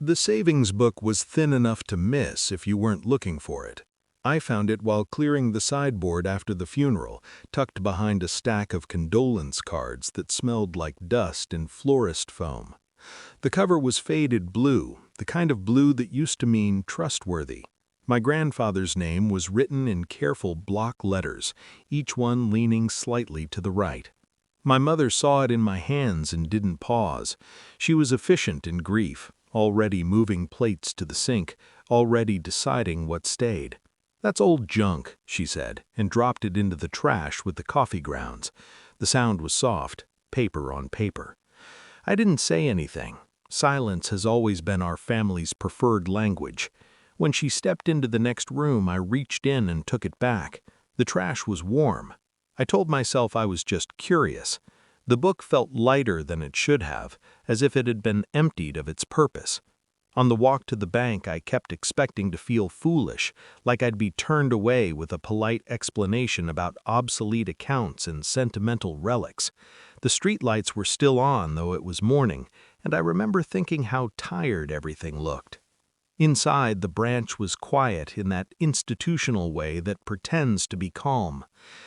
The savings book was thin enough to miss if you weren't looking for it. I found it while clearing the sideboard after the funeral, tucked behind a stack of condolence cards that smelled like dust and florist foam. The cover was faded blue, the kind of blue that used to mean trustworthy. My grandfather's name was written in careful block letters, each one leaning slightly to the right. My mother saw it in my hands and didn't pause. She was efficient in grief, already moving plates to the sink, already deciding what stayed. "That's old junk," she said, and dropped it into the trash with the coffee grounds. The sound was soft, paper on paper. I didn't say anything. Silence has always been our family's preferred language. When she stepped into the next room, I reached in and took it back. The trash was warm. I told myself I was just curious. The book felt lighter than it should have, as if it had been emptied of its purpose. On the walk to the bank, I kept expecting to feel foolish, like I'd be turned away with a polite explanation about obsolete accounts and sentimental relics. The streetlights were still on, though it was morning, and I remember thinking how tired everything looked. Inside, the branch was quiet in that institutional way that pretends to be calm.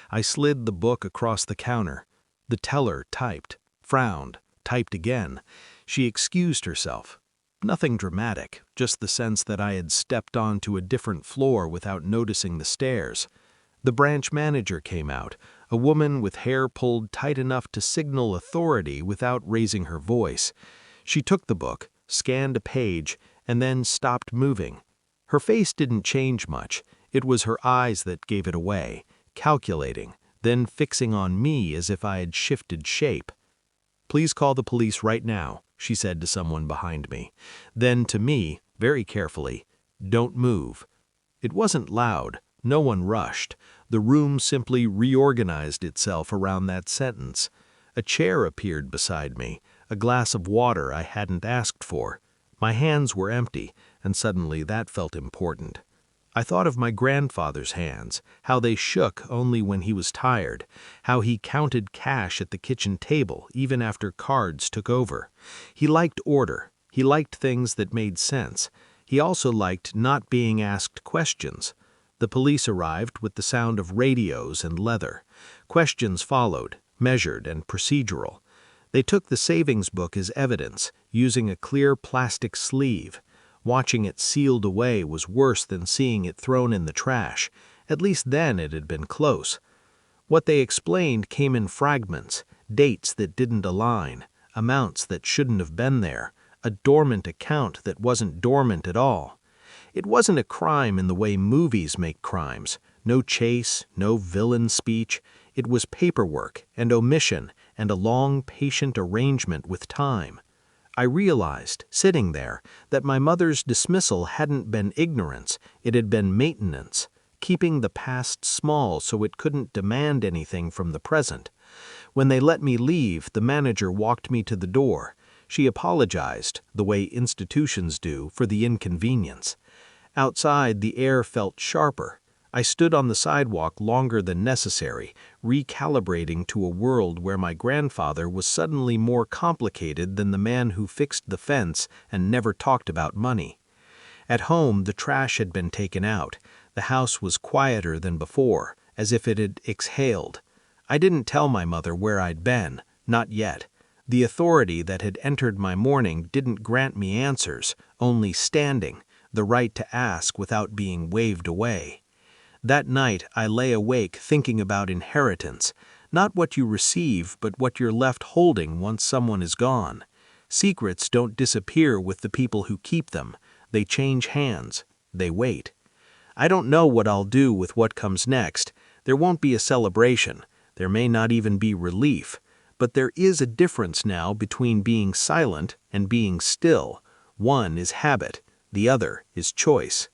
I slid the book across the counter. The teller typed, frowned, typed again. She excused herself. Nothing dramatic, just the sense that I had stepped onto a different floor without noticing the stairs. The branch manager came out, a woman with hair pulled tight enough to signal authority without raising her voice. She took the book, scanned a page, and then stopped moving. Her face didn't change much. It was her eyes that gave it away, calculating, then fixing on me as if I had shifted shape. "Please call the police right now," she said to someone behind me. Then to me, very carefully, "Don't move." It wasn't loud. No one rushed. The room simply reorganized itself around that sentence. A chair appeared beside me, a glass of water I hadn't asked for. My hands were empty, and suddenly that felt important. I thought of my grandfather's hands, how they shook only when he was tired, how he counted cash at the kitchen table even after cards took over. He liked order. He liked things that made sense. He also liked not being asked questions. The police arrived with the sound of radios and leather. Questions followed, measured and procedural. They took the savings book as evidence, using a clear plastic sleeve. Watching it sealed away was worse than seeing it thrown in the trash. At least then it had been close. What they explained came in fragments, dates that didn't align, amounts that shouldn't have been there, a dormant account that wasn't dormant at all. It wasn't a crime in the way movies make crimes. No chase, no villain speech. It was paperwork and omission and a long, patient arrangement with time. I realized, sitting there, that my mother's dismissal hadn't been ignorance, it had been maintenance, keeping the past small so it couldn't demand anything from the present. When they let me leave, the manager walked me to the door. She apologized, the way institutions do, for the inconvenience. Outside, the air felt sharper. I stood on the sidewalk longer than necessary, recalibrating to a world where my grandfather was suddenly more complicated than the man who fixed the fence and never talked about money. At home, the trash had been taken out. The house was quieter than before, as if it had exhaled. I didn't tell my mother where I'd been, not yet. The authority that had entered my morning didn't grant me answers, only standing, the right to ask without being waved away. That night, I lay awake thinking about inheritance, not what you receive, but what you're left holding once someone is gone. Secrets don't disappear with the people who keep them. They change hands. They wait. I don't know what I'll do with what comes next. There won't be a celebration. There may not even be relief. But there is a difference now between being silent and being still. One is habit. The other is choice.